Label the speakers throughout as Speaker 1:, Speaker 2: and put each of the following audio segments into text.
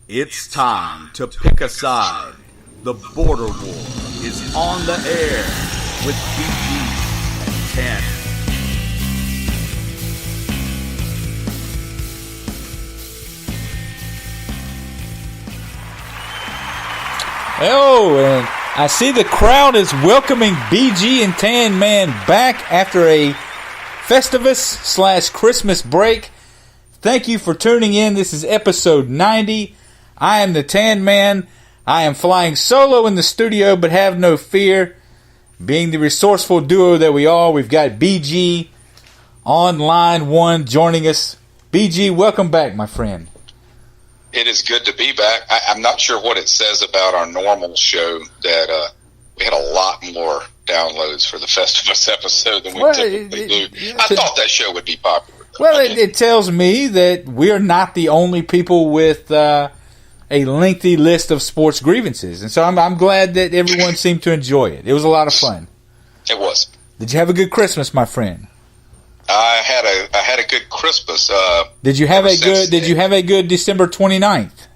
Speaker 1: It's time to pick a side. The border war is on the air with BG and 10.
Speaker 2: Oh, and I see the crowd is welcoming BG and TanMan back after a Festivus/Christmas break. Thank you for tuning in. This is episode 90. I am the TanMan. I am flying solo in the studio, but have no fear. Being the resourceful duo that we are, we've got BG on line one joining us. BG, welcome back, my friend.
Speaker 3: It is good to be back. I'm not sure what it says about our normal show that we had a lot more downloads for the Festivus episode than we typically do. I thought that show would be popular.
Speaker 2: Well, it tells me that we're not the only people with a lengthy list of sports grievances. And so I'm glad that everyone seemed to enjoy it. It was a lot of fun.
Speaker 3: It was.
Speaker 2: Did you have a good Christmas, my friend?
Speaker 3: I had a good Christmas.
Speaker 2: Did you have a good December 29th?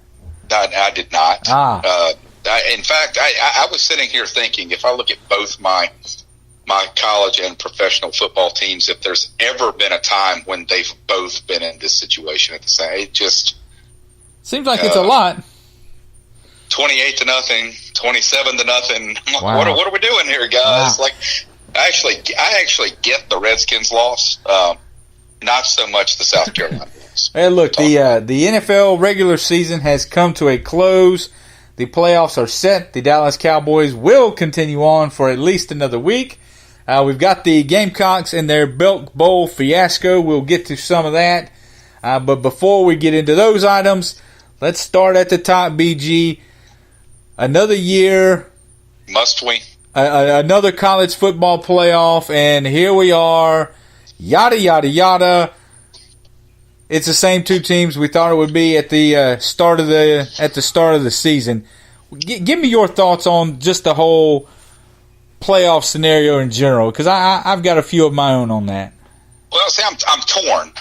Speaker 3: I did not. In fact, I was sitting here thinking, if I look at both my college and professional football teams, if there's ever been a time when they've both been in this situation at the same, it just
Speaker 2: seems like it's a lot.
Speaker 3: 28-0, 27-0.
Speaker 2: Wow.
Speaker 3: What are we doing here, guys?
Speaker 2: Wow.
Speaker 3: Like, I actually get the Redskins loss, not so much the South Carolina loss.
Speaker 2: Hey, look, the NFL regular season has come to a close. The playoffs are set. The Dallas Cowboys will continue on for at least another week. We've got the Gamecocks and their Belk Bowl fiasco. We'll get to some of that. But before we get into those items, let's start at the top, BG. Another year.
Speaker 3: Must we?
Speaker 2: Another college football playoff, and here we are. Yada, yada, yada. It's the same two teams we thought it would be at the start of the season. Give me your thoughts on just the whole playoff scenario in general, because I've got a few of my own on that.
Speaker 3: Well, see, I'm torn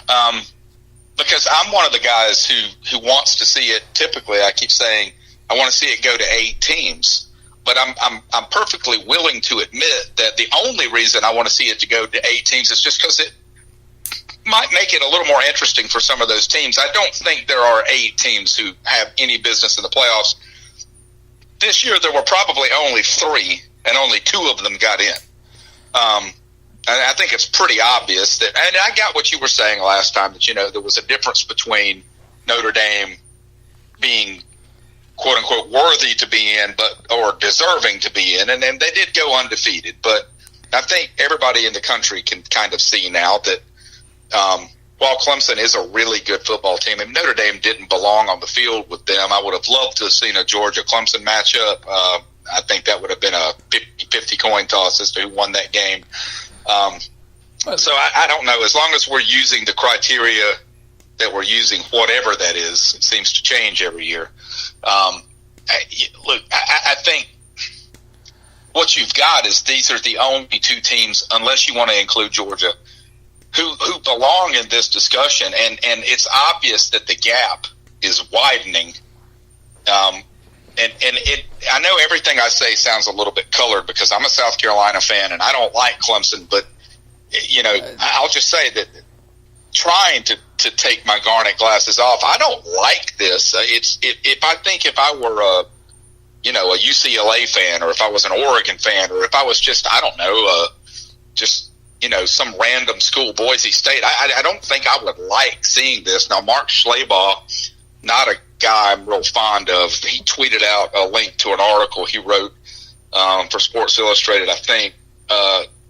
Speaker 3: because I'm one of the guys who wants to see it. Typically, I keep saying I want to see it go to 8 teams, but I'm perfectly willing to admit that the only reason I want to see it to go to 8 teams is just because it might make it a little more interesting for some of those teams. I don't think there are 8 teams who have any business in the playoffs. This year, there were probably only 3, and only 2 of them got in. And I think it's pretty obvious that, and I got what you were saying last time, that, there was a difference between Notre Dame being, quote unquote, worthy to be in, or deserving to be in. And they did go undefeated, but I think everybody in the country can kind of see now that, while Clemson is a really good football team, and Notre Dame didn't belong on the field with them, I would have loved to have seen a Georgia-Clemson matchup. I think that would have been a 50-50 coin toss as to who won that game. So I don't know. As long as we're using the criteria that we're using, whatever that is, it seems to change every year. I think what you've got is these are the only 2 teams, unless you want to include Georgia, who belong in this discussion, and it's obvious that the gap is widening. I know everything I say sounds a little bit colored because I'm a South Carolina fan and I don't like Clemson, but I'll just say that trying to take my garnet glasses off, I don't like this. If I were a UCLA fan, or if I was an Oregon fan, or if I was just, I don't know, some random school, Boise State, I don't think I would like seeing this. Now, Mark Schlabach, not a guy I'm real fond of, he tweeted out a link to an article he wrote for Sports Illustrated, I think,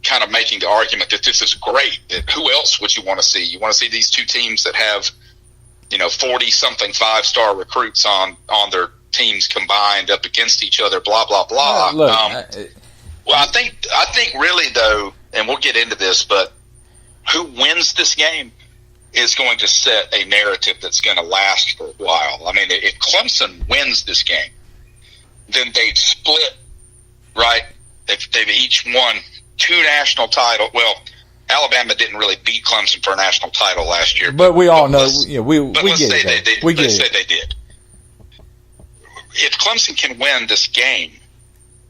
Speaker 3: kind of making the argument that this is great. That who else would you want to see? You want to see these 2 teams that have, 40-something 5-star recruits on their teams combined up against each other, blah, blah, blah. I think really, though, and we'll get into this, but who wins this game is going to set a narrative that's going to last for a while. I mean, if Clemson wins this game, then they'd split, right? They've each won 2 national titles. Well, Alabama didn't really beat Clemson for a national title last year.
Speaker 2: But we all know, we
Speaker 3: get
Speaker 2: it.
Speaker 3: Let's say they did. if Clemson can win this game,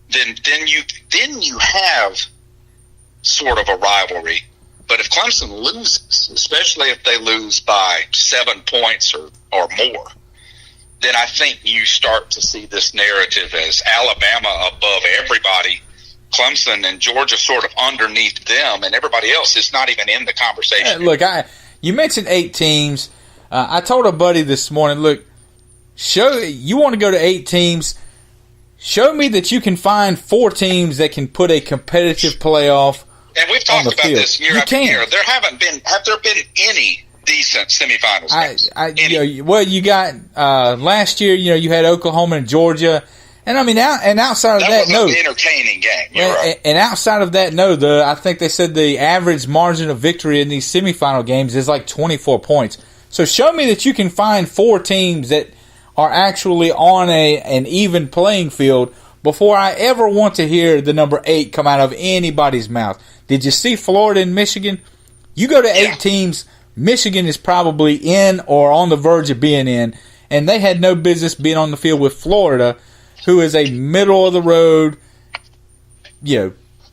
Speaker 3: then you have sort of a rivalry. But if Clemson loses, especially if they lose by 7 points or more, then I think you start to see this narrative as Alabama above everybody, Clemson and Georgia sort of underneath them, and everybody else is not even in the conversation.
Speaker 2: Look, you mentioned 8 teams. I told a buddy this morning, look, you want to go to 8 teams, show me that you can find 4 teams that can put a competitive playoff.
Speaker 3: And we've talked about
Speaker 2: field.
Speaker 3: this year after year. Have there been any decent semifinals games?
Speaker 2: Well, you got last year. You had Oklahoma and Georgia, and I mean, outside of that,
Speaker 3: was an entertaining game. You're right.
Speaker 2: And outside of that, I think they said the average margin of victory in these semifinal games is like 24 points. So show me that you can find 4 teams that are actually on an even playing field before I ever want to hear the number 8 come out of anybody's mouth. Did you see Florida and Michigan? You go to 8 teams, Michigan is probably in or on the verge of being in, and they had no business being on the field with Florida, who is a middle-of-the-road,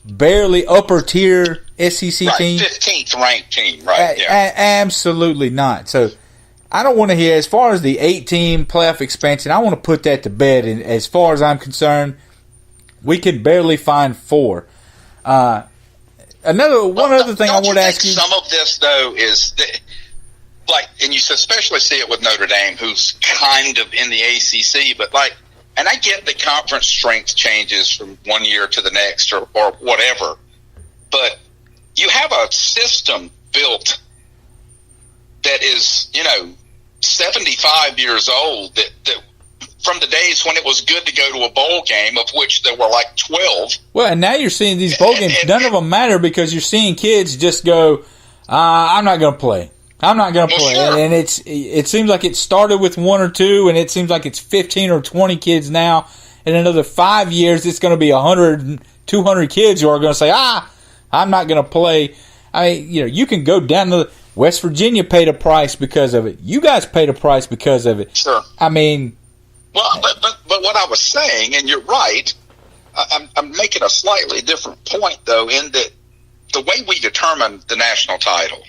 Speaker 2: barely upper-tier SEC team.
Speaker 3: 15th ranked team, right?
Speaker 2: Absolutely not. So I don't want to hear, as far as the 8-team playoff expansion, I want to put that to bed. And as far as I'm concerned, we can barely find 4. One other thing I want to ask you.
Speaker 3: Some of this, though, is and you especially see it with Notre Dame, who's kind of in the ACC, but and I get the conference strength changes from one year to the next or whatever, but you have a system built that is, 75 years old that from the days when it was good to go to a bowl game, of which there were 12.
Speaker 2: Well, and now you're seeing these bowl games. None of them matter because you're seeing kids just go, I'm not going to play. I'm not going to play.
Speaker 3: Sure.
Speaker 2: And it seems like it started with 1 or 2, and it seems like it's 15 or 20 kids now. In another 5 years, it's going to be 100, 200 kids who are going to say, I'm not going to play. I mean, you can go down to West Virginia paid a price because of it. You guys paid a price because of it.
Speaker 3: Sure.
Speaker 2: I mean,
Speaker 3: well, but what I was saying, and you're right, I'm making a slightly different point, though, in that the way we determine the national title,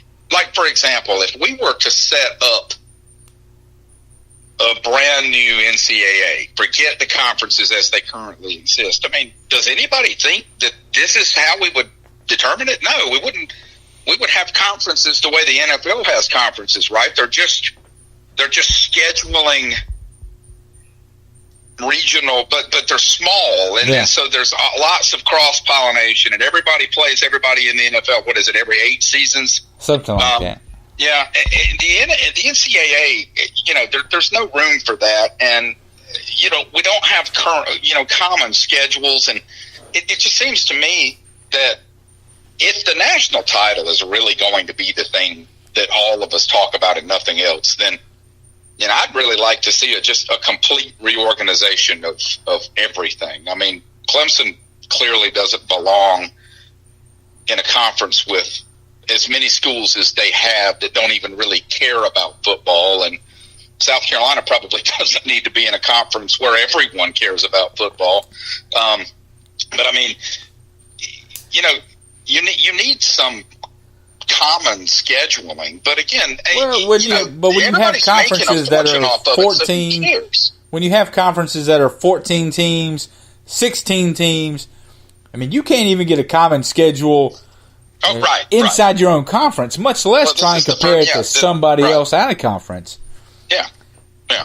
Speaker 3: for example, if we were to set up a brand new NCAA, forget the conferences as they currently exist, I mean, does anybody think that this is how we would determine it? No, we wouldn't. We would have conferences the way the NFL has conferences, right? They're just scheduling regional, but they're small, and so there's lots of cross pollination, and everybody plays everybody in the NFL. What is it? Every 8 seasons,
Speaker 2: something like that.
Speaker 3: Yeah, and the NCAA, there's no room for that, and we don't have common schedules, and it just seems to me that if the national title is really going to be the thing that all of us talk about and nothing else, then I'd really like to see just a complete reorganization of everything. I mean, Clemson clearly doesn't belong in a conference with as many schools as they have that don't even really care about football, and South Carolina probably doesn't need to be in a conference where everyone cares about football. But I mean, you need some common scheduling, but again,
Speaker 2: when you have conferences that are 14, when you have conferences that are 14 teams, 16 teams, I mean, you can't even get a common schedule inside your own conference, much less try and compare it to somebody else out of conference.
Speaker 3: Yeah.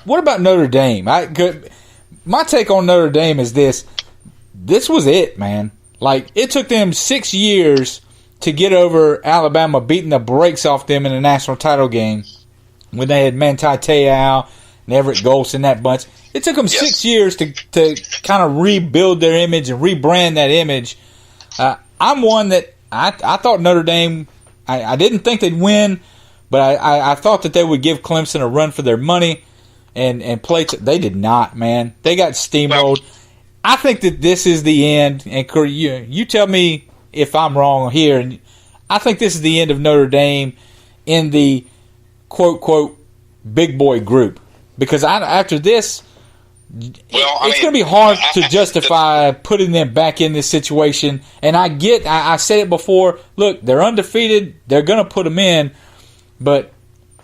Speaker 2: What about Notre Dame? My take on Notre Dame is this. This was it, man. It took them 6 years to get over Alabama beating the brakes off them in the national title game when they had Manti Te'o and Everett Golson, that bunch. It took them 6 years to kind of rebuild their image and rebrand that image. I'm one that I thought Notre Dame, I didn't think they'd win, but I thought that they would give Clemson a run for their money and play. They did not, man. They got steamrolled. I think that this is the end, and you tell me if I'm wrong here. And I think this is the end of Notre Dame in the quote big boy group, because after this, It's going to be hard to justify putting them back in this situation. And I said it before. Look, they're undefeated. They're going to put them in, but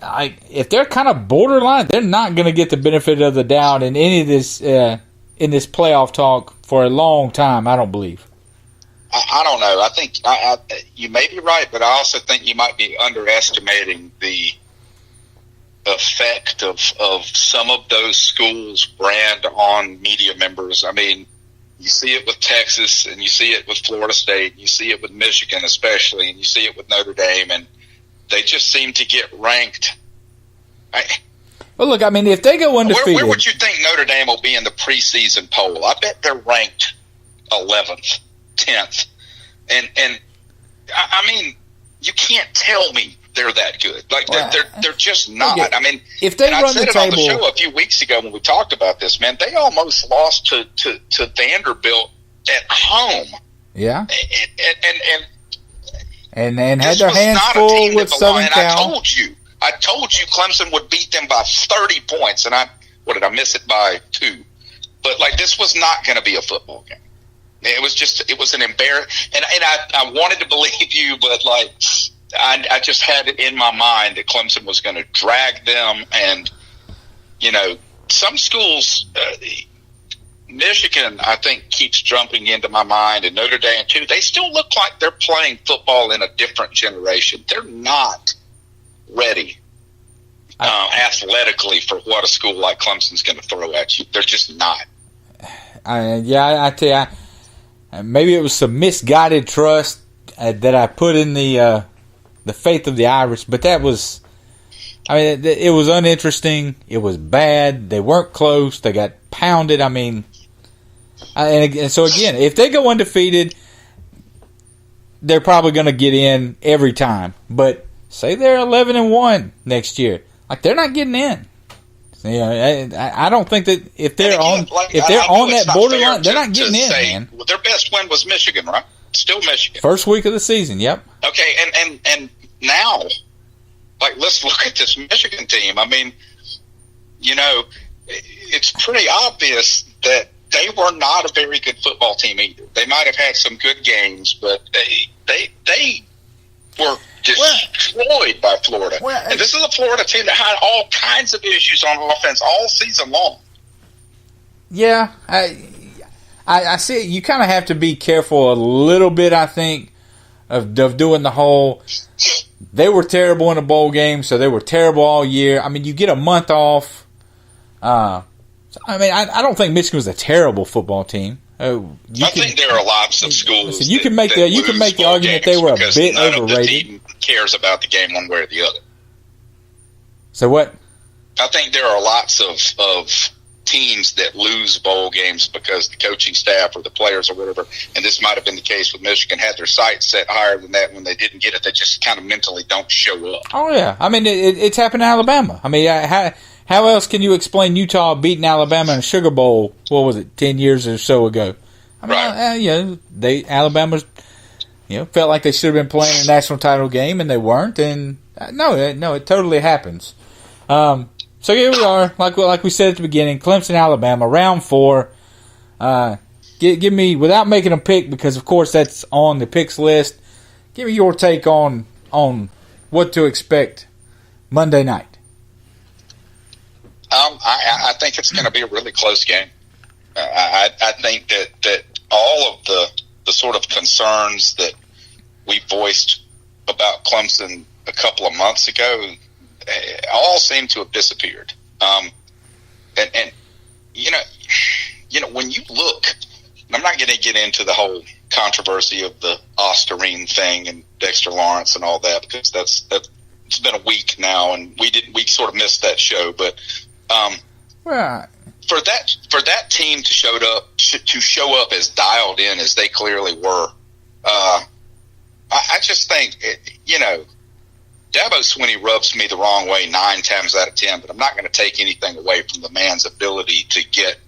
Speaker 2: if they're kind of borderline, they're not going to get the benefit of the doubt in any of this in this playoff talk for a long time. I don't believe.
Speaker 3: I don't know. I think you may be right, but I also think you might be underestimating the effect of some of those schools' brand on media members. I mean, you see it with Texas, and you see it with Florida State, and you see it with Michigan especially, and you see it with Notre Dame, and they just seem to get ranked.
Speaker 2: Well, look, I mean, if they go undefeated,
Speaker 3: where would you think Notre Dame will be in the preseason poll? I bet they're ranked 11th, 10th, and I mean, you can't tell me they're that good. Like they're just not.
Speaker 2: Okay.
Speaker 3: I mean,
Speaker 2: if they run
Speaker 3: I said
Speaker 2: the
Speaker 3: it on the
Speaker 2: table
Speaker 3: show a few weeks ago when we talked about this, man, they almost lost to Vanderbilt at home.
Speaker 2: Yeah,
Speaker 3: and
Speaker 2: had their hands full with Southern Cal.
Speaker 3: I told you Clemson would beat them by 30 points, and did I miss it by 2? But like, this was not going to be a football game. It was an embarrassment, and I wanted to believe you, but like, I just had it in my mind that Clemson was going to drag them, and some schools, Michigan, I think, keeps jumping into my mind, and Notre Dame too. They still look like they're playing football in a different generation. They're not ready athletically for what a school like Clemson's going to throw at you. They're just not.
Speaker 2: I tell you, maybe it was some misguided trust that I put in the faith of the Irish, but that was, I mean, it was uninteresting. It was bad. They weren't close. They got pounded. I mean, and so again, if they go undefeated, they're probably going to get in every time. But say they're 11-1 next year, like, they're not getting in. I don't think that if they're on that borderline, they're not getting in, man.
Speaker 3: Well, their best win was Michigan, right? Still Michigan.
Speaker 2: First week of the season, yep.
Speaker 3: Okay, and now, like, let's look at this Michigan team. I mean, it's pretty obvious that they were not a very good football team either. They might have had some good games, but they were destroyed by Florida. And this is a Florida team that had all kinds of issues on offense all season long.
Speaker 2: Yeah, I see. You kind of have to be careful a little bit, I think, of doing the whole, they were terrible in a bowl game, so they were terrible all year. I mean, you get a month off. I don't think Michigan was a terrible football team. I
Speaker 3: think there are lots of schools.
Speaker 2: You can make the argument they were a bit
Speaker 3: none
Speaker 2: overrated.
Speaker 3: Of the team cares about the game one way or the other.
Speaker 2: So what?
Speaker 3: I think there are lots of teams that lose bowl games because the coaching staff or the players or whatever, and this might have been the case with Michigan, had their sights set higher than that. When they didn't get it, they just kind of mentally don't show up.
Speaker 2: Oh yeah, I mean it's happened in Alabama. I mean, how else can you explain Utah beating Alabama in a Sugar Bowl? What was it, 10 years or so ago? I mean, right. Alabama's felt like they should have been playing a national title game and they weren't. And no, it totally happens. So here we are, like we said at the beginning, Clemson, Alabama, round 4. Give me, without making a pick, because of course that's on the picks list. Give me your take on what to expect Monday night.
Speaker 3: I think it's going to be a really close game. I think that all of the sort of concerns that we voiced about Clemson a couple of months ago all seem to have disappeared. And when you look, I'm not going to get into the whole controversy of the Osterine thing and Dexter Lawrence and all that, because it's been a week now, and we sort of missed that show. But for that team to show up as dialed in as they clearly were, I just think Dabo Swinney rubs me the wrong way 9 times out of 10. But I'm not going to take anything away from the man's ability to get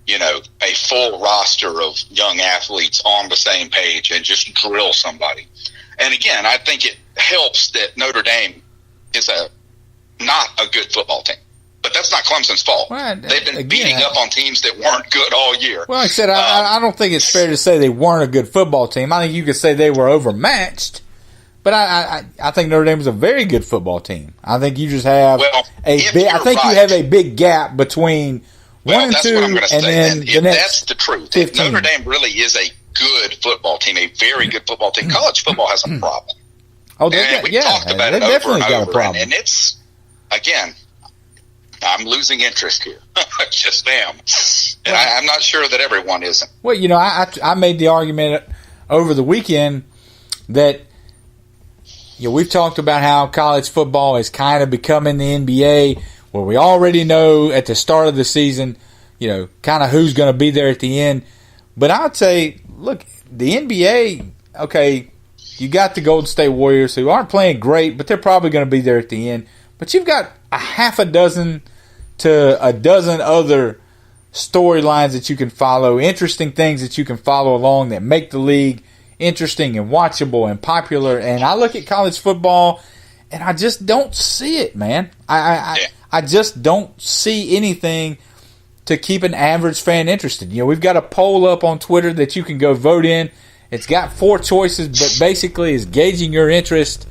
Speaker 3: a full roster of young athletes on the same page and just drill somebody. And again, I think it helps that Notre Dame is not a good football team. But that's not Clemson's fault.
Speaker 2: Well,
Speaker 3: they've been beating up on teams that weren't good all year.
Speaker 2: Well, like I said, I don't think it's fair to say they weren't a good football team. I think you could say they were overmatched. But I think Notre Dame was a very good football team. I think you just have you have a big gap between 1 and 2, and then the next.
Speaker 3: That's the truth.
Speaker 2: 15.
Speaker 3: Notre Dame really is a good football team, a very good football team. College football has a problem.
Speaker 2: Oh,
Speaker 3: we've talked about it over and over, and it's, again, I'm losing interest here. I just am. And I'm not sure that everyone isn't.
Speaker 2: Well, I made the argument over the weekend that we've talked about how college football is kind of becoming the NBA, where we already know at the start of the season, kind of who's going to be there at the end. But I would say, look, the NBA, okay, you got the Golden State Warriors who aren't playing great, but they're probably going to be there at the end. But you've got a half a dozen to a dozen other storylines that you can follow, interesting things that you can follow along that make the league interesting and watchable and popular. And I look at college football and I just don't see it, man. I just don't see anything to keep an average fan interested. We've got a poll up on Twitter that you can go vote in. It's got 4 choices, but basically is gauging your interest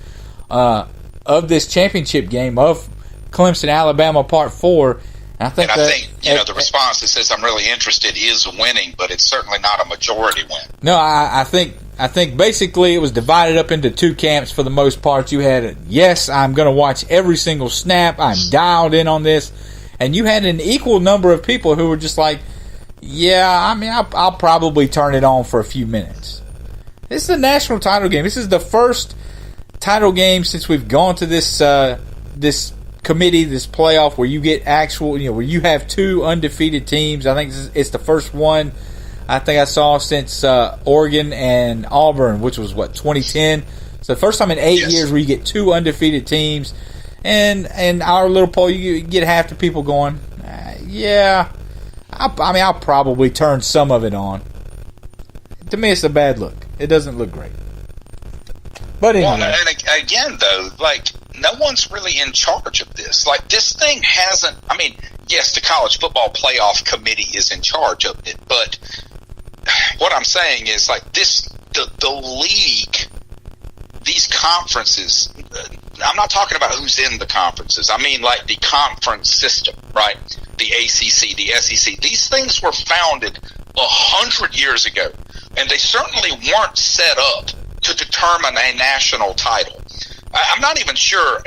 Speaker 2: of this championship game of Clemson, Alabama, Part 4. I think
Speaker 3: the response that says I'm really interested is winning, but it's certainly not a majority win.
Speaker 2: No, I think basically it was divided up into 2 camps for the most part. You had yes, I'm going to watch every single snap. I'm dialed in on this. And you had an equal number of people who were just like, yeah, I mean, I'll probably turn it on for a few minutes. This is a national title game. This is the first title game since we've gone to this committee, this playoff, where you get actual, where you have 2 undefeated teams. I think it's the first one I think I saw since Oregon and Auburn, which was 2010. So the first time in 8 years where you get 2 undefeated teams. And our little poll, you get half the people going, yeah, I'll probably turn some of it on. To me, it's a bad look. It doesn't look great. But anyway.
Speaker 3: Well, and again, though, no one's really in charge of this. This thing hasn't, yes, the College Football Playoff Committee is in charge of it, but what I'm saying is, the league, these conferences, I'm not talking about who's in the conferences. I mean, the conference system, right? The ACC, the SEC. These things were founded 100 years ago, and they certainly weren't set up to determine a national title. I'm not even sure.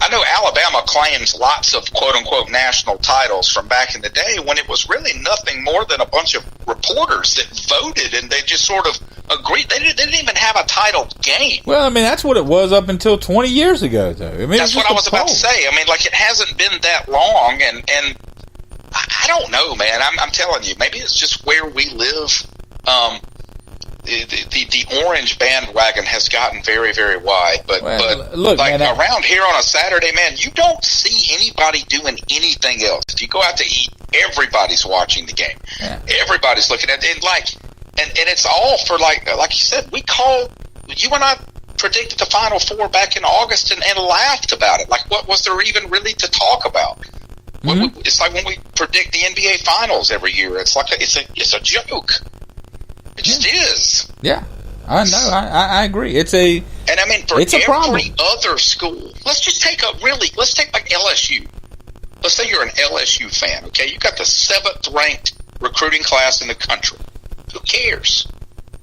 Speaker 3: I know Alabama claims lots of quote-unquote national titles from back in the day when it was really nothing more than a bunch of reporters that voted, and they just sort of agreed. They didn't even have a title game.
Speaker 2: Well, that's what it was up until 20 years ago, though.
Speaker 3: That's what I was about to say. It hasn't been that long, and I don't know, man. I'm telling you, maybe it's just where we live. The orange bandwagon has gotten very, very wide, but look, man, around here on a Saturday, man, you don't see anybody doing anything else. If you go out to eat, everybody's watching the game. Yeah. Everybody's looking at it, and it's all for like you said. You and I predicted the Final Four back in August and laughed about it. What was there even really to talk about? Mm-hmm. It's like when we predict the NBA Finals every year. It's it's a joke. It just is.
Speaker 2: Yeah, I know. I agree. For
Speaker 3: every other school, let's take LSU. Let's say you're an LSU fan. Okay, you got the 7th ranked recruiting class in the country. Who cares?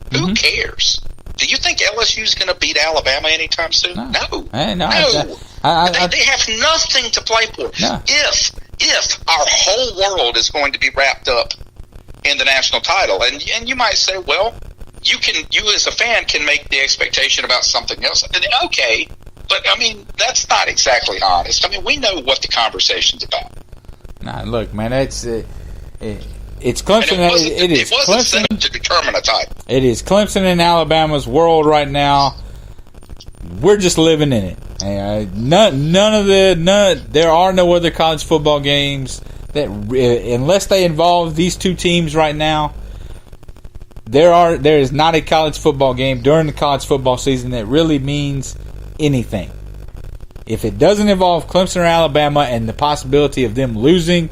Speaker 2: Mm-hmm.
Speaker 3: Who cares? Do you think LSU is going to beat Alabama anytime soon? No. They have nothing to play for.
Speaker 2: No.
Speaker 3: If our whole world is going to be wrapped up in the national title, and you might say, well, you as a fan can make the expectation about something else. Okay, but that's not exactly honest. We know what the conversation's about.
Speaker 2: Nah, look, man, it's Clemson.
Speaker 3: It wasn't set up to determine a title.
Speaker 2: It is Clemson and Alabama's world right now. We're just living in it. There are no other college football games that, unless they involve these 2 teams right now, there is not a college football game during the college football season that really means anything. if it doesn't involve Clemson or Alabama and the possibility of them losing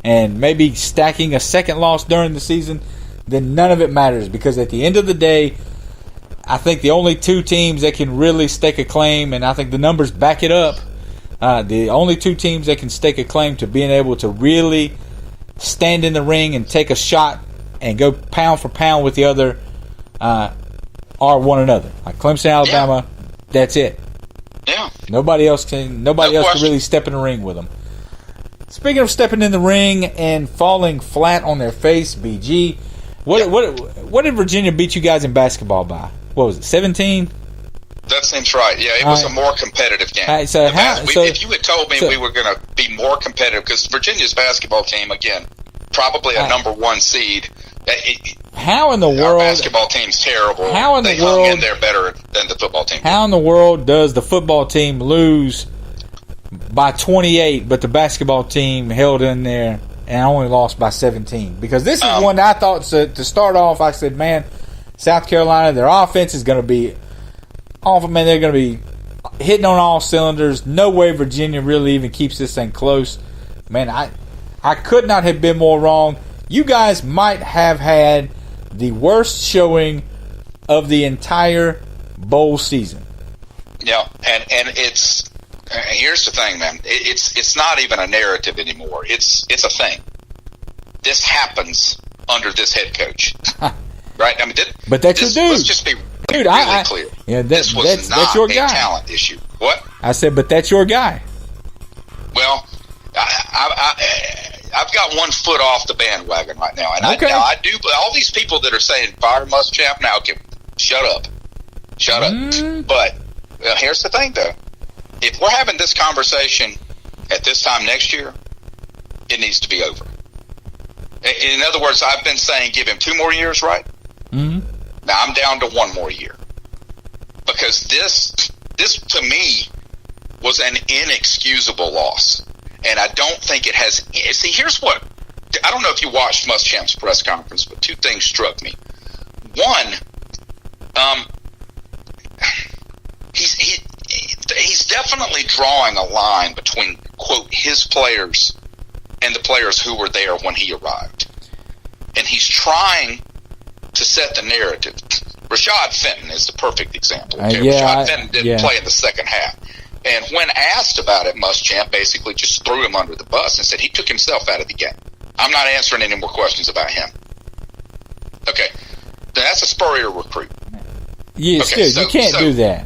Speaker 2: and maybe stacking a second loss during the season, then none of it matters, because at the end of the day, I think the only two teams that can really stake a claim, and I think the numbers back it up, the only two teams that can stake a claim to being able to really stand in the ring and take a shot and go pound for pound with the other are one another. Like Clemson, Alabama, that's it.
Speaker 3: Yeah.
Speaker 2: Nobody else can really step in the ring with them. Speaking of stepping in the ring and falling flat on their face, BG, what did Virginia beat you guys in basketball by? What was it, 17?
Speaker 3: That seems right. Yeah, it was a more competitive game.
Speaker 2: Right, so
Speaker 3: if you had told me we were going to be more competitive, because Virginia's basketball team, again, probably a number one seed.
Speaker 2: How in the world?
Speaker 3: Our basketball team's terrible.
Speaker 2: How in the world?
Speaker 3: Hung in there better than the football team.
Speaker 2: How in the world does the football team lose by 28, but the basketball team held in there and only lost by 17? Because this is one that I thought, to start off, I said, man, South Carolina, their offense is going to be awful. Man, they're going to be hitting on all cylinders. No way Virginia really even keeps this thing close. Man, I could not have been more wrong. You guys might have had the worst showing of the entire bowl season.
Speaker 3: Yeah, and it's here's the thing, man. It's not even a narrative anymore. It's a thing. This happens under this head coach, right? I mean,
Speaker 2: but that's your dude.
Speaker 3: Let's just be really clear.
Speaker 2: Yeah,
Speaker 3: this was not
Speaker 2: that's your
Speaker 3: a
Speaker 2: guy.
Speaker 3: Talent issue. What?
Speaker 2: I said, but that's your guy.
Speaker 3: Well, I've got one foot off the bandwagon right now, and
Speaker 2: okay.
Speaker 3: I do. All these people that are saying fire Muschamp now, okay, shut up. But here's the thing, though: if we're having this conversation at this time next year, it needs to be over. In other words, I've been saying give him 2 more years, right?
Speaker 2: Mm-hmm.
Speaker 3: Now I'm down to 1 more year, because this to me was an inexcusable loss. And I don't think it has. See, here's what I don't know if you watched Muschamp's press conference, but 2 things struck me. One, he's definitely drawing a line between, quote, his players and the players who were there when he arrived, and he's trying to set the narrative. Rashad Fenton is the perfect example. Okay? Rashad Fenton didn't play in the second half. And when asked about it, Muschamp basically just threw him under the bus and said he took himself out of the game. I'm not answering any more questions about him. Okay. That's a Spurrier recruit.
Speaker 2: Yeah, okay, you can't do that.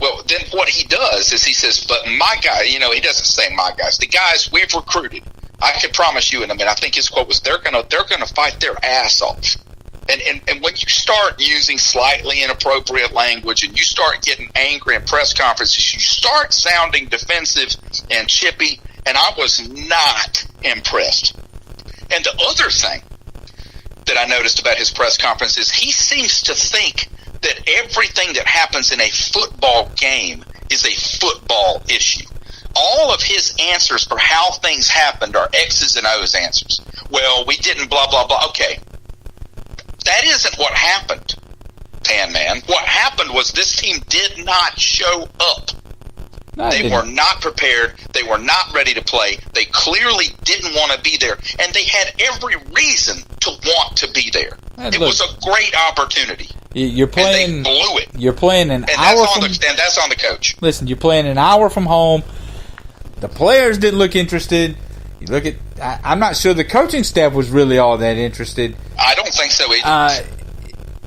Speaker 3: Well, then what he does is he says, but my guy, he doesn't say my guys. The guys we've recruited, I can promise you in a minute, I think his quote was, they're gonna fight their ass off. And when you start using slightly inappropriate language and you start getting angry in press conferences, you start sounding defensive and chippy, and I was not impressed. And the other thing that I noticed about his press conference is he seems to think that everything that happens in a football game is a football issue. All of his answers for how things happened are X's and O's answers. Well, we didn't blah, blah, blah. Okay. That isn't what happened, TanMan. What happened was this team did not show up. They were not prepared. They were not ready to play. They clearly didn't want to be there. And they had every reason to want to be there. It was a great opportunity.
Speaker 2: You're playing,
Speaker 3: and they blew it.
Speaker 2: You're playing an hour
Speaker 3: from... And that's on the coach.
Speaker 2: Listen, you're playing an hour from home. The players didn't look interested. You look at... I'm not sure the coaching staff was really all that interested.
Speaker 3: I don't think so either.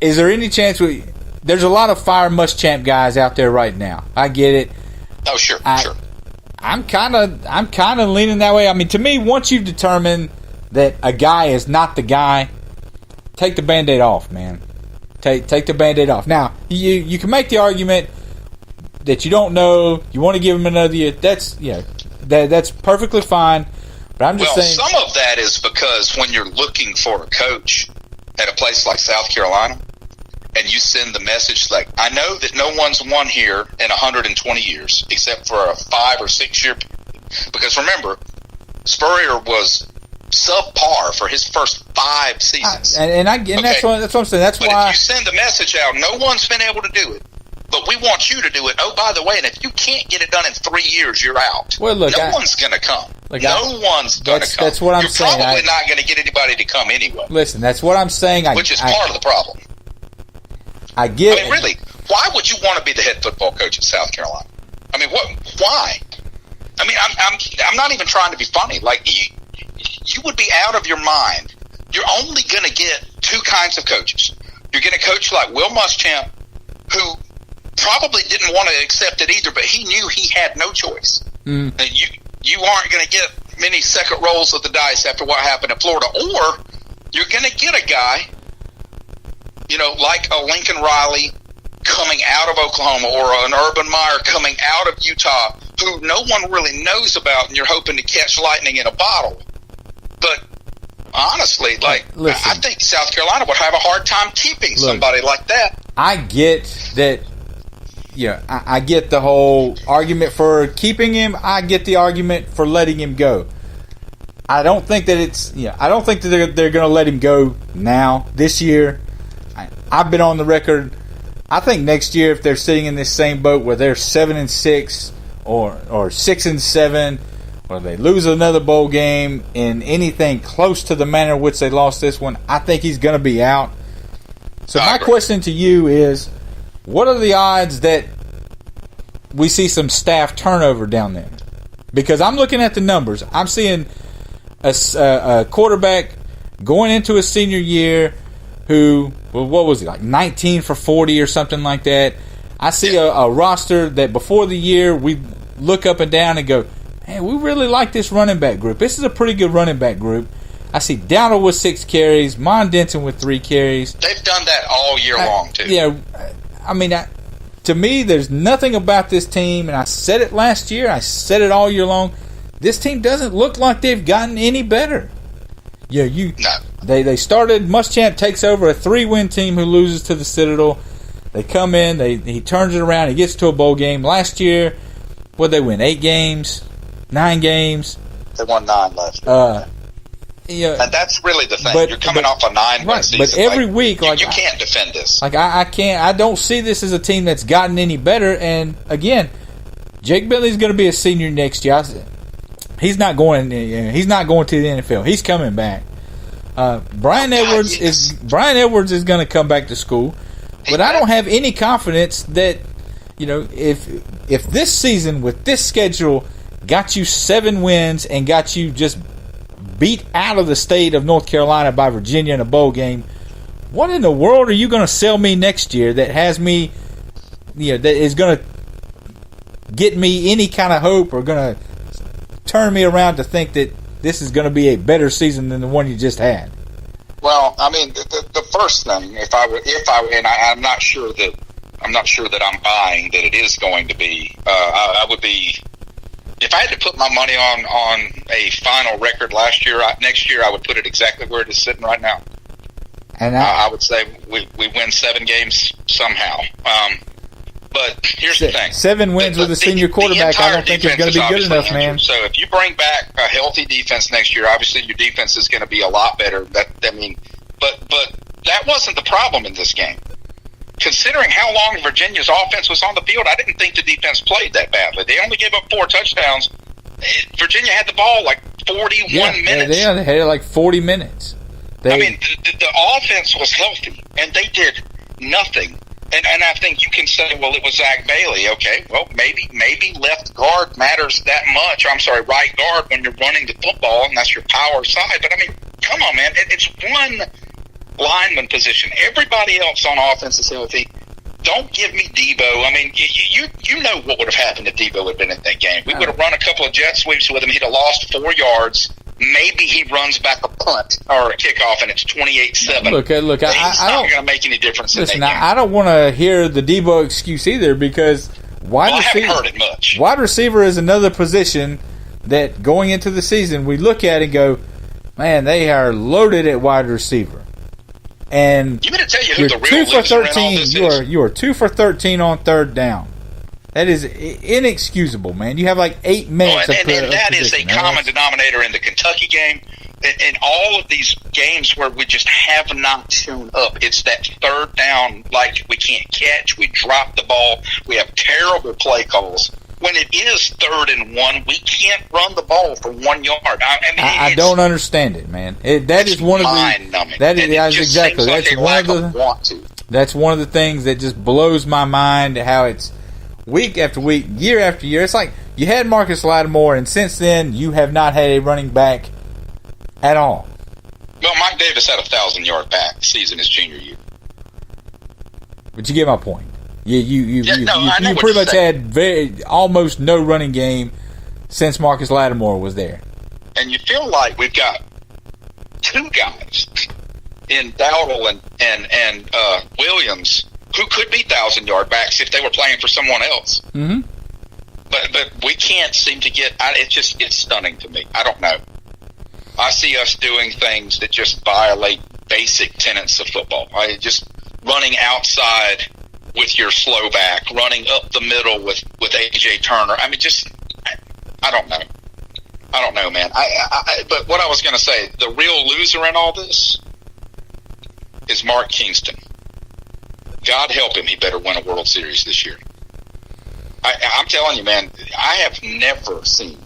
Speaker 2: Is there any chance there's a lot of fire Muschamp guys out there right now. I get it.
Speaker 3: Oh, sure.
Speaker 2: I'm kind of leaning that way. I mean, to me, once you determine that a guy is not the guy, take the Band-Aid off, man. Take the Band-Aid off. Now, you can make the argument that you don't know, you want to give him another year. That's perfectly fine. But I'm just saying.
Speaker 3: Some of that is because when you're looking for a coach at a place like South Carolina, and you send the message like, I know that no one's won here in 120 years except for a 5 or 6 year period. Because remember, Spurrier was subpar for his first 5 seasons.
Speaker 2: And that's what I'm saying. That's why.
Speaker 3: If you send the message out, no one's been able to do it. but we want you to do it. Oh, by the way, and if you can't get it done in 3 years, you're out.
Speaker 2: Well, look,
Speaker 3: no one's going to come. No one's going to come.
Speaker 2: That's what I'm saying.
Speaker 3: You're probably not going to get anybody to come anyway.
Speaker 2: Listen, that's what I'm saying.
Speaker 3: Which is part of the problem.
Speaker 2: I get.
Speaker 3: I mean, really, why would you want to be the head football coach at South Carolina? I mean, what? Why? I mean, I'm not even trying to be funny. Like, you would be out of your mind. You're only going to get two kinds of coaches. You're going to coach like Will Muschamp, who probably didn't want to accept it either, but he knew he had no choice. And you aren't going to get many second rolls of the dice after what happened in Florida. Or you're going to get a guy, like a Lincoln Riley coming out of Oklahoma, or an Urban Meyer coming out of Utah, who no one really knows about, and you're hoping to catch lightning in a bottle. But honestly, I think South Carolina would have a hard time keeping somebody like that.
Speaker 2: I get that. Yeah, I get the whole argument for keeping him. I get the argument for letting him go. I don't think that I don't think that they're going to let him go now this year. I've been on the record. I think next year, if they're sitting in this same boat where they're 7-6 or 6-7, or they lose another bowl game in anything close to the manner in which they lost this one, I think he's going to be out. So my question to you is, what are the odds that we see some staff turnover down there? Because I'm looking at the numbers. I'm seeing a quarterback going into his senior year who, what was he, like 19 for 40 or something like that. I see a roster that before the year we look up and down and go, hey, we really like this running back group. This is a pretty good running back group. I see Dowdle with 6 carries, Mon Denson with 3 carries.
Speaker 3: They've done that all year long, too.
Speaker 2: Yeah, I mean, to me, there's nothing about this team, and I said it last year, I said it all year long, this team doesn't look like they've gotten any better. Yeah, they started, Muschamp takes over a 3-win team who loses to the Citadel. They come in, he turns it around, he gets to a bowl game. Last year, what'd they win, 8 games? 9 games?
Speaker 3: They won 9 last year. And that's really the thing. You're coming off a 9-win season.
Speaker 2: But every week,
Speaker 3: you can't defend this.
Speaker 2: Like I can't. I don't see this as a team that's gotten any better. And again, Jake Bentley's going to be a senior next year. He's not going. He's not going to the NFL. He's coming back. Brian Edwards is going to come back to school. But I don't have any confidence that if this season with this schedule got you 7 wins and got you just beat out of the state of North Carolina by Virginia in a bowl game, what in the world are you going to sell me next year that has me, that is going to get me any kind of hope or going to turn me around to think that this is going to be a better season than the one you just had?
Speaker 3: Well, I mean, the first thing, I'm not sure that I'm buying that it is going to be. I would be. If I had to put my money on a final record next year I would put it exactly where it is sitting right now. And I would say we win 7 games somehow. But here's the thing:
Speaker 2: 7 wins with a senior quarterback, I don't think is going to be good enough, man.
Speaker 3: So if you bring back a healthy defense next year, obviously your defense is going to be a lot better. But that wasn't the problem in this game. Considering how long Virginia's offense was on the field, I didn't think the defense played that badly. They only gave up 4 touchdowns. Virginia had the ball like 41 minutes.
Speaker 2: Yeah, they had it like 40 minutes.
Speaker 3: The offense was healthy, and they did nothing. And I think you can say, well, it was Zach Bailey. Okay, well, maybe left guard matters that much. I'm sorry, right guard when you're running the football, and that's your power side. But, I mean, come on, man. It's one lineman position. Everybody else on offense is healthy. Don't give me Debo. I mean, you know what would have happened if Debo had been in that game. We would have run a couple of jet sweeps with him. He'd have lost 4 yards. Maybe he runs back a punt or a kickoff, and it's 28-7.
Speaker 2: Look.
Speaker 3: He's not going to make any difference in that game.
Speaker 2: I don't want to hear the Debo excuse either, because
Speaker 3: I haven't heard it much.
Speaker 2: Wide receiver is another position that going into the season we look at and go, man, they are loaded at wide receiver. And
Speaker 3: you mean to tell you who the real loser in all this is?
Speaker 2: You are 2 for 13 on 3rd down. That is inexcusable, man. You have like 8 minutes.
Speaker 3: And that is a common denominator in the Kentucky game. in all of these games where we just have not shown up. It's that third down, like we can't catch, we drop the ball, we have terrible play calls. When it is 3rd and 1, we can't run the ball for 1 yard.
Speaker 2: I don't understand it, man. That is one of the. That is exactly. That's one of the. That's one of the things that just blows my mind. How it's week after week, year after year. It's like you had Marcus Lattimore, and since then you have not had a running back at all.
Speaker 3: Well, Mike Davis had a 1,000-yard back season his junior year.
Speaker 2: But you get my point. You pretty much had almost no running game since Marcus Lattimore was there.
Speaker 3: And you feel like we've got 2 guys in Dowdle and Williams who could be 1,000-yard backs if they were playing for someone else.
Speaker 2: Mm-hmm.
Speaker 3: But we can't seem to get. It's stunning to me. I don't know. I see us doing things that just violate basic tenets of football. Just running outside with your slow back, running up the middle with A.J. Turner. I don't know. I don't know, man. But what I was going to say, the real loser in all this is Mark Kingston. God help him, he better win a World Series this year. I'm telling you, man, I have never seen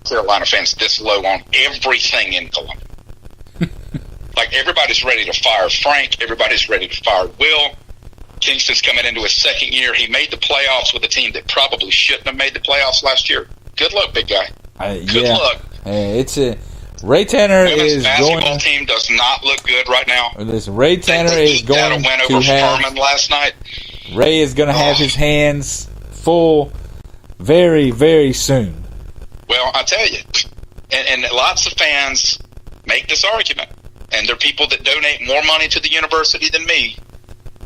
Speaker 3: Carolina fans this low on everything in Columbia. Like, everybody's ready to fire Frank. Everybody's ready to fire Will. Kingston's coming into his 2nd year. He made the playoffs with a team that probably shouldn't have made the playoffs last year. Good luck, big guy. Good luck.
Speaker 2: Ray Tanner is
Speaker 3: basketball
Speaker 2: going.
Speaker 3: Team does not look good right now.
Speaker 2: Listen, Ray Tanner is going
Speaker 3: to win
Speaker 2: to
Speaker 3: over
Speaker 2: have.
Speaker 3: Furman last night.
Speaker 2: Ray is going to have his hands full very, very soon.
Speaker 3: Well, I tell you, and lots of fans make this argument, and there are people that donate more money to the university than me.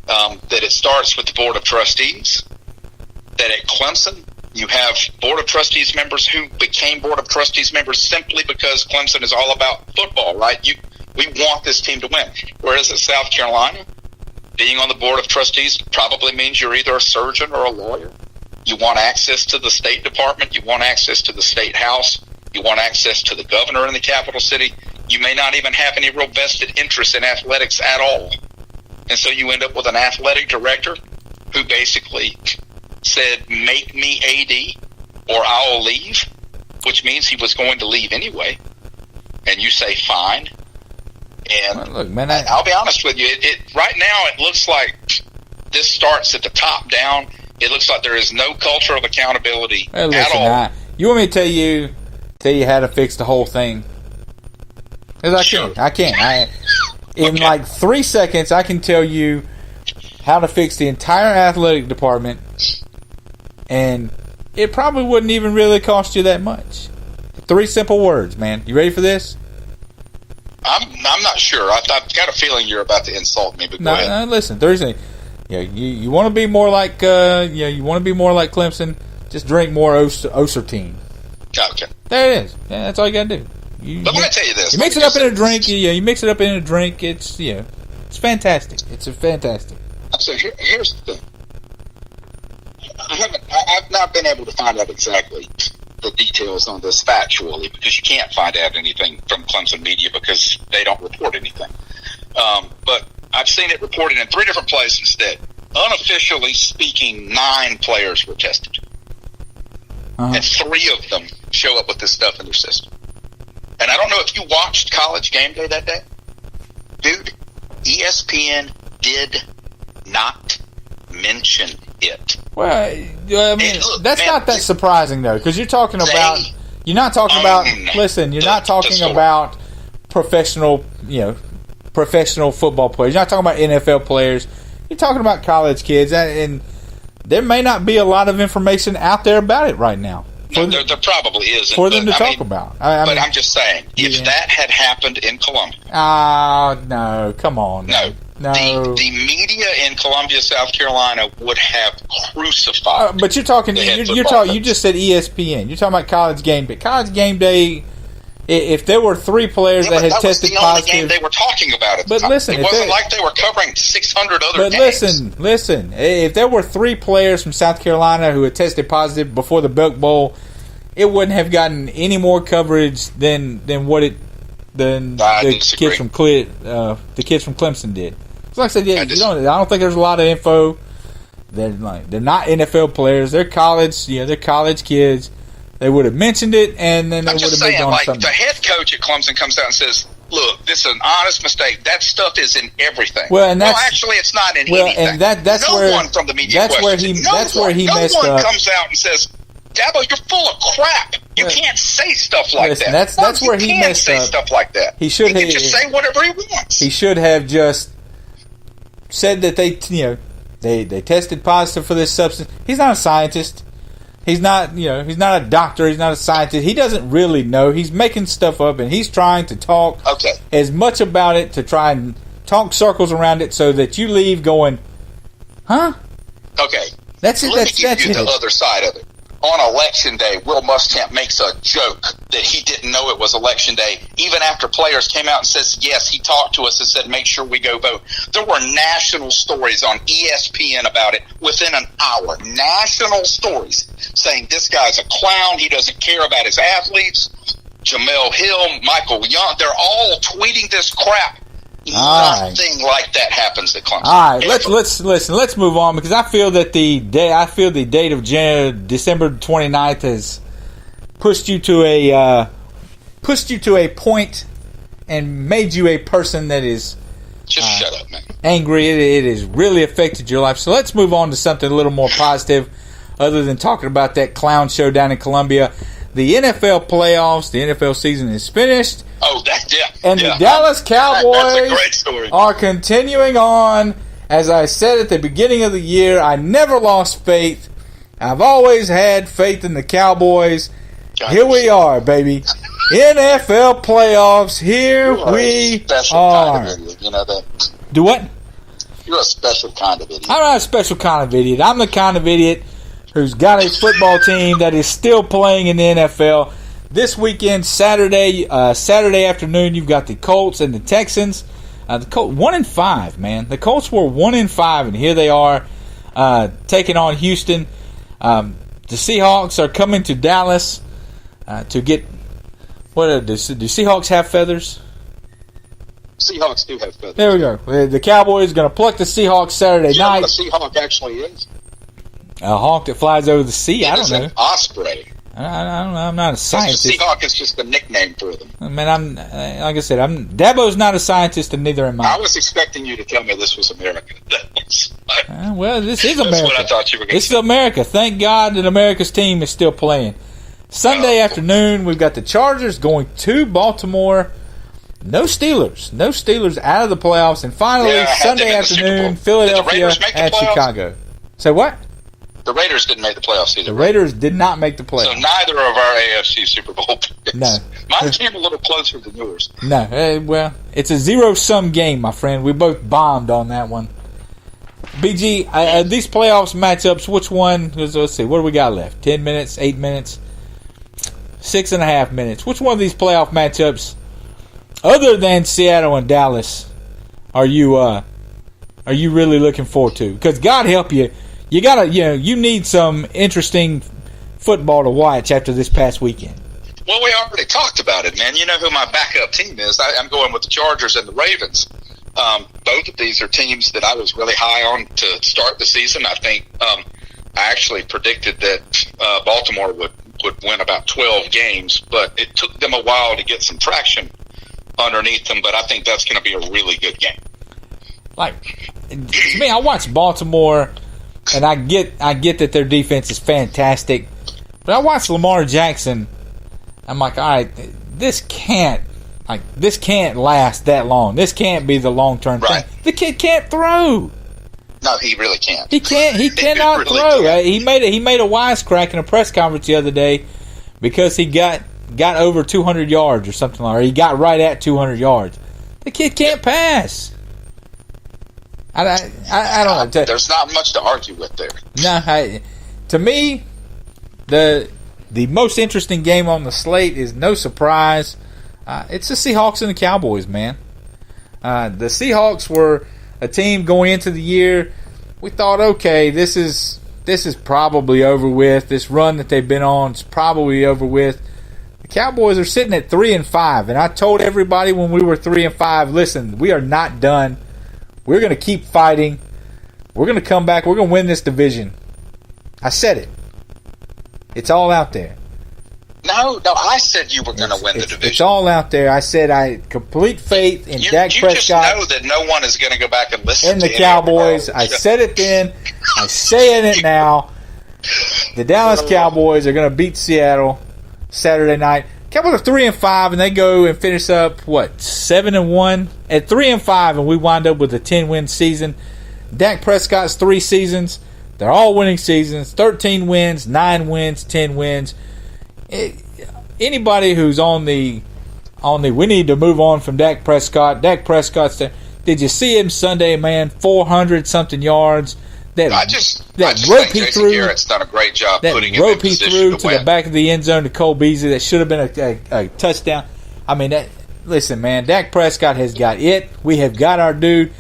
Speaker 3: That it starts with the Board of Trustees, that at Clemson you have Board of Trustees members who became Board of Trustees members simply because Clemson is all about football, right? We want this team to win. Whereas at South Carolina, being on the Board of Trustees probably means you're either a surgeon or a lawyer. You want access to the State Department. You want access to the State House. You want access to the governor in the capital city. You may not even have any real vested interest in athletics at all. And so you end up with an athletic director who basically said, make me AD or I'll leave, which means he was going to leave anyway. And you say, fine. And
Speaker 2: well, look, man,
Speaker 3: I'll be honest with you. Right now it looks like this starts at the top down. It looks like there is no culture of accountability at all.
Speaker 2: You want me to tell you how to fix the whole thing? Because I can't. In like 3 seconds, I can tell you how to fix the entire athletic department, and it probably wouldn't even really cost you that much. 3 simple words, man. You ready for this?
Speaker 3: I'm not sure. I've got a feeling you're about to insult me. But go ahead.
Speaker 2: No, listen. Thursday, you want to be more like you want to be more like Clemson. Just drink more Osertine.
Speaker 3: Okay.
Speaker 2: There it is. Yeah, that's all you got to do.
Speaker 3: But let me tell you this.
Speaker 2: You mix it up in a drink. You mix it up in a drink. It's it's fantastic. It's fantastic.
Speaker 3: So here's the thing. I've not been able to find out exactly the details on this factually because you can't find out anything from Clemson media because they don't report anything. But I've seen it reported in 3 different places that, unofficially speaking, 9 players were tested, and 3 of them show up with this stuff in their system. And I don't know if you watched College Game Day that day. Dude, ESPN did not mention it.
Speaker 2: Well, I mean, that's not that surprising, though, because you're talking about... You're not talking about... Listen, you're not talking about professional football players. You're not talking about NFL players. You're talking about college kids, and there may not be a lot of information out there about it right now.
Speaker 3: There probably isn't.
Speaker 2: For them to talk about.
Speaker 3: But I'm just saying, if that had happened in Columbia...
Speaker 2: no, come on.
Speaker 3: No. The media in Columbia, South Carolina would have crucified.
Speaker 2: But you're talking... You just said ESPN. You're talking about College Game Day. College Game Day... If there were 3 players that had tested positive...
Speaker 3: That was the only game they were talking about at the time.
Speaker 2: Listen,
Speaker 3: it wasn't like they were covering 600 other
Speaker 2: games. But listen. If there were 3 players from South Carolina who had tested positive before the Belk Bowl, it wouldn't have gotten any more coverage than what it than the kids from Clemson did. So like I said, I don't think there's a lot of info. They're not NFL players. They're college. They're college kids. They would have mentioned it, and then they would have moved on to something.
Speaker 3: The head coach at Clemson comes out and says, "Look, this is an honest mistake. That stuff is in everything."
Speaker 2: Well, and
Speaker 3: actually, it's not in anything.
Speaker 2: And that's
Speaker 3: no
Speaker 2: where
Speaker 3: one from the media
Speaker 2: that's where he messed up.
Speaker 3: No one comes out and says, "Dabo, you're full of crap. You can't say stuff like that."
Speaker 2: That's where he messed up.
Speaker 3: Stuff like that.
Speaker 2: He should have
Speaker 3: just say whatever he wants.
Speaker 2: He should have just said that they tested positive for this substance. He's not a scientist. He's not a doctor. He's not a scientist. He doesn't really know. He's making stuff up, and he's trying to talk as much about it to try and talk circles around it so that you leave going, huh?
Speaker 3: Okay.
Speaker 2: That's it.
Speaker 3: Let me give you the other side of it. On Election Day, Will Muschamp makes a joke that he didn't know it was Election Day, even after players came out and says, yes, he talked to us and said, make sure we go vote. There were national stories on ESPN about it within an hour. National stories saying this guy's a clown. He doesn't care about his athletes. Jamel Hill, Michael Young, they're all tweeting this crap. Nothing like that happens at Clemson.
Speaker 2: All right, let's move on because I feel the date of December 29th has pushed you to a point and made you a person that is
Speaker 3: just shut up, man.
Speaker 2: Angry. It has really affected your life. So let's move on to something a little more positive, other than talking about that clown show down in Columbia. The NFL playoffs, the NFL season is finished.
Speaker 3: Oh,
Speaker 2: and the Dallas Cowboys are continuing on. As I said at the beginning of the year, I never lost faith. I've always had faith in the Cowboys. Here we are, baby. NFL playoffs. Here we are.
Speaker 3: Kind of idiot, you know that.
Speaker 2: Do what?
Speaker 3: You're a special kind of idiot.
Speaker 2: I'm not a special kind of idiot. I'm the kind of idiot who's got a football team that is still playing in the NFL. This weekend, Saturday afternoon, you've got the Colts and the Texans. The Colts 1-5, man. The Colts were 1-5, and here they are taking on Houston. The Seahawks are coming to Dallas to get. Do Seahawks have feathers?
Speaker 3: Seahawks do have feathers.
Speaker 2: There we go. The Cowboys are going to pluck the Seahawks Saturday night.
Speaker 3: What a Seahawk actually is?
Speaker 2: A hawk that flies over the sea. I don't know.
Speaker 3: An osprey.
Speaker 2: I don't know. I'm not a scientist.
Speaker 3: Seahawk is just a nickname for them.
Speaker 2: Man, like I said, Dabo's not a scientist, and neither am I.
Speaker 3: I was expecting you to tell me this was America.
Speaker 2: Well, this is America.
Speaker 3: That's what I thought you were going to say.
Speaker 2: This is America. Thank God that America's team is still playing. Sunday afternoon, we've got the Chargers going to Baltimore. No Steelers out of the playoffs. And finally, Sunday afternoon, Philadelphia at Chicago. Say what?
Speaker 3: The Raiders didn't make the playoffs either.
Speaker 2: The Raiders did not make the playoffs.
Speaker 3: So neither of our AFC Super Bowl picks.
Speaker 2: No.
Speaker 3: Mine came a little closer than yours.
Speaker 2: No. Well, it's a zero-sum game, my friend. We both bombed on that one. BG, these playoffs matchups, which one? Let's see. What do we got left? 10 minutes? 8 minutes? 6.5 minutes. Which one of these playoff matchups, other than Seattle and Dallas, are you really looking forward to? Because God help you, you need some interesting football to watch after this past weekend.
Speaker 3: Well, we already talked about it, man. You know who my backup team is. I'm going with the Chargers and the Ravens. Both of these are teams that I was really high on to start the season. I think I actually predicted that Baltimore would win about 12 games, but it took them a while to get some traction underneath them. But I think that's going to be a really good game.
Speaker 2: To me, I watch Baltimore, and I get that their defense is fantastic, but I watch Lamar Jackson. I'm like, all right, this can't last that long. This can't be the long-term thing. The kid can't throw.
Speaker 3: No, he really can't.
Speaker 2: He cannot
Speaker 3: really
Speaker 2: throw.
Speaker 3: Can't.
Speaker 2: He made a wisecrack in a press conference the other day because he got over 200 yards or something like that. Or he got right at 200 yards. The kid can't pass. I don't know.
Speaker 3: There's not much to argue with there.
Speaker 2: No, to me, the most interesting game on the slate is no surprise. It's the Seahawks and the Cowboys, man. The Seahawks were a team going into the year. We thought, okay, this is probably over with. This run that they've been on is probably over with. The Cowboys are sitting at 3-5, and I told everybody when we were 3-5, listen, we are not done. We're going to keep fighting. We're going to come back. We're going to win this division. I said it. It's all out there.
Speaker 3: No, I said you were going to win the division.
Speaker 2: It's all out there. I said I had complete faith in Dak Prescott.
Speaker 3: You just know that no one is going to go back and listen
Speaker 2: and the Cowboys. I said it then. I say it now. The Dallas Cowboys are going to beat Seattle Saturday night. Cowboys are 3-5, and they go and finish up 7-1 at 3-5, and we wind up with a 10-win season. Dak Prescott's 3 seasons. They're all winning seasons. 13 wins, 9 wins, 10 wins. Anybody who's on the we need to move on from Dak Prescott. Dak Prescott's there. Did you see him Sunday, man? 400-something yards.
Speaker 3: I just think Jason Garrett's done a great job putting him in position to win.
Speaker 2: To the back of the end zone to Cole Beasley. That should have been a touchdown. I mean, listen, man, Dak Prescott has got it. We have got our dude.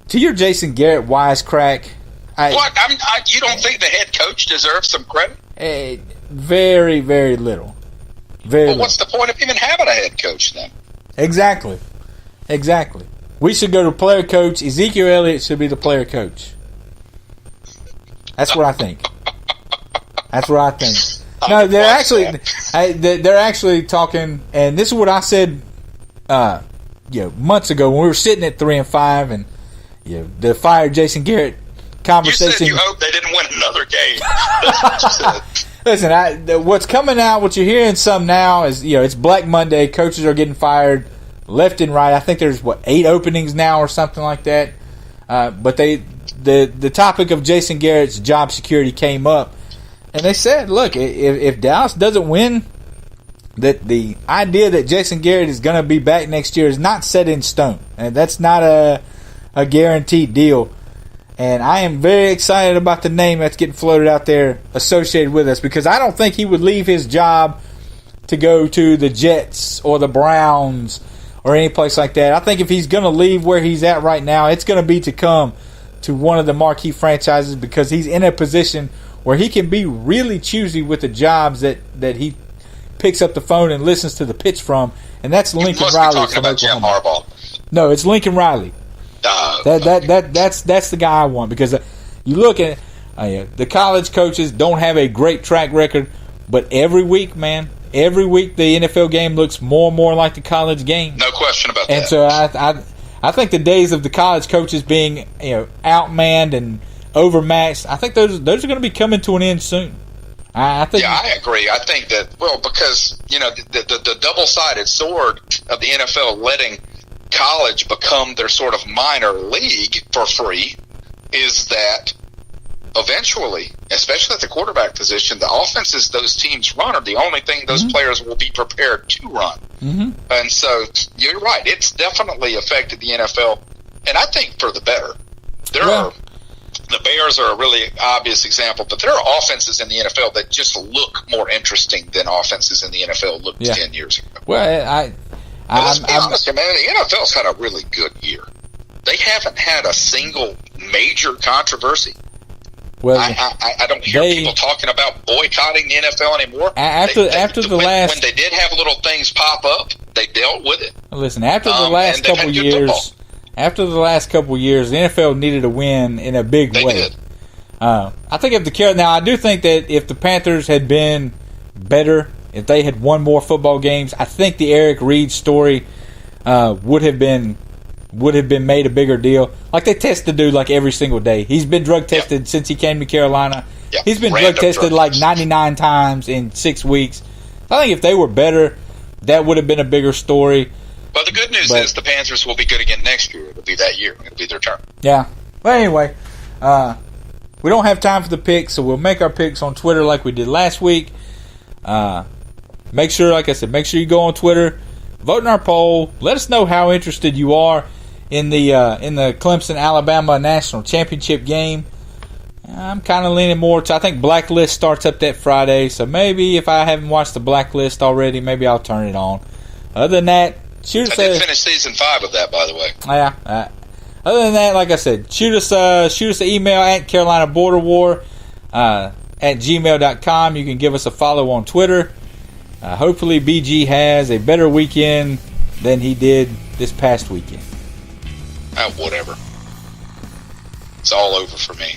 Speaker 2: To your Jason Garrett wisecrack.
Speaker 3: You don't think the head coach deserves some credit?
Speaker 2: Very, very little.
Speaker 3: What's the point of even having a head coach then?
Speaker 2: Exactly. We should go to player coach. Ezekiel Elliott should be the player coach. That's what I think. No, they're actually talking, and this is what I said months ago when we were sitting at 3-5 and the fired Jason Garrett conversation.
Speaker 3: You said you hope they didn't win another game. That's what you said.
Speaker 2: Listen, what's coming out, what you're hearing some now is, it's Black Monday. Coaches are getting fired left and right. I think there's, 8 openings now or something like that. But the topic of Jason Garrett's job security came up. And they said, look, if Dallas doesn't win, that the idea that Jason Garrett is going to be back next year is not set in stone. And that's not a guaranteed deal. And I am very excited about the name that's getting floated out there associated with us, because I don't think he would leave his job to go to the Jets or the Browns or any place like that. I think if he's going to leave where he's at right now, it's going to be to come to one of the marquee franchises, because he's in a position where he can be really choosy with the jobs that he picks up the phone and listens to the pitch from, and that's Lincoln Riley.
Speaker 3: You must be talking about Jim Harbaugh.
Speaker 2: No, it's Lincoln Riley. That's the guy I want, because you look at the college coaches don't have a great track record, but every week the NFL game looks more and more like the college game.
Speaker 3: No question about that.
Speaker 2: And so I think the days of the college coaches being outmanned and overmatched, I think those are going to be coming to an end soon. I agree. I think that, because the double-sided sword of the NFL letting college become their sort of minor league for free is that eventually, especially at the quarterback position, the offenses those teams run are the only thing those players will be prepared to run. Mm-hmm. And so you're right. It's definitely affected the NFL, and I think for the better. The Bears are a really obvious example, but there are offenses in the NFL that just look more interesting than offenses in the NFL looked 10 years ago. Well,
Speaker 3: let's be honest, man. The NFL's had a really good year. They haven't had a single major controversy. Well, I don't hear people talking about boycotting the NFL anymore.
Speaker 2: After the last,
Speaker 3: when they did have little things pop up, they dealt with it.
Speaker 2: Listen, after the last couple years, the NFL needed a win in a big way.
Speaker 3: Did.
Speaker 2: I think I do think that if the Panthers had been better, if they had won more football games, I think the Eric Reid story would have been made a bigger deal. Like, they test the dude like every single day. He's been drug tested since he came to Carolina. Yep. He's been drug tested like 99 times in 6 weeks. I think if they were better, that would have been a bigger story.
Speaker 3: But the good news is the Panthers will be good again next year. It'll be that year. It'll be their turn.
Speaker 2: Yeah. But anyway, we don't have time for the picks, so we'll make our picks on Twitter like we did last week. Make sure you go on Twitter, vote in our poll. Let us know how interested you are in the Clemson-Alabama national championship game. I'm kind of leaning more to, I think Blacklist starts up that Friday, so maybe if I haven't watched the Blacklist already, maybe I'll turn it on. Other than that, I
Speaker 3: did finish season 5 of that, by the way.
Speaker 2: Yeah. Other than that, like I said, shoot us an email at Carolina Border War at gmail.com. You can give us a follow on Twitter. Hopefully BG has a better weekend than he did this past weekend.
Speaker 3: Whatever. It's all over for me.